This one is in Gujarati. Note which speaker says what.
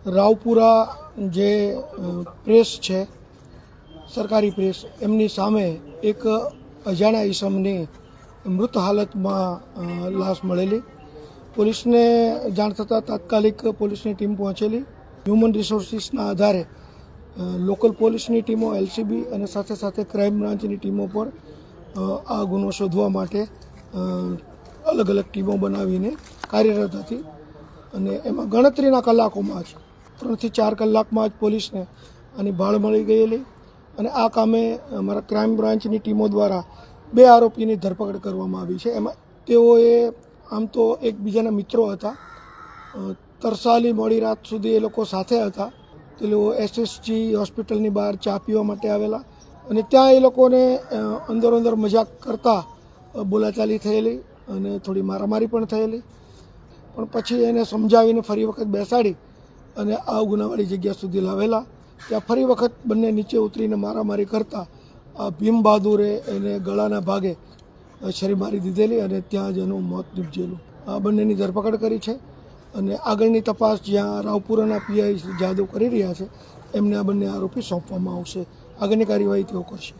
Speaker 1: રાવપુરા જે પ્રેસ છે સરકારી પ્રેસ એમની સામે એક અજાણ્યા ઈસમની મૃત હાલતમાં લાશ મળેલી. પોલીસને જાણ થતાં તાત્કાલિક પોલીસની ટીમ પહોંચેલી. હ્યુમન રિસોર્સિસના આધારે લોકલ પોલીસની ટીમો, એલસીબી અને સાથે સાથે ક્રાઇમ બ્રાન્ચની ટીમો પર આ ગુનો શોધવા માટે અલગ અલગ ટીમો બનાવીને કાર્યરત હતી. અને એમાં ગણતરીના કલાકોમાં જ 3 થી 4 કલાકમાં જ પોલીસને આની ભાળ મળી ગયેલી. અને આ કામે અમારા ક્રાઇમ બ્રાન્ચની ટીમો દ્વારા 2 આરોપીની ધરપકડ કરવામાં આવી છે. એમાં તેઓએ આમ તો એકબીજાના મિત્રો હતા. તરસાલી મોડી રાત સુધી એ લોકો સાથે હતા. તે લોકો એસએસજી હોસ્પિટલની બહાર ચા પીવા માટે આવેલા અને ત્યાં એ લોકોને અંદર મજાક કરતા બોલાચાલી થયેલી અને થોડી મારામારી પણ થયેલી. પણ પછી એને સમજાવીને ફરી વખત બેસાડી અને આ ગુનાવાળી જગ્યા સુધી લાવેલા. ત્યાં ફરી વખત બંને નીચે ઉતરીને મારામારી કરતા આ ભીમ બહાદુરે એને ગળાના ભાગે છરી મારી દીધેલી અને ત્યાં જ એનું મોત નીપજેલું. આ બંનેની ધરપકડ કરી છે અને આગળની તપાસ જ્યાં રાવપુરાના પીઆઈ જાદવ કરી રહ્યા છે એમને આ બંને આરોપી સોંપવામાં આવશે. આગળની કાર્યવાહી તેઓ કરશે.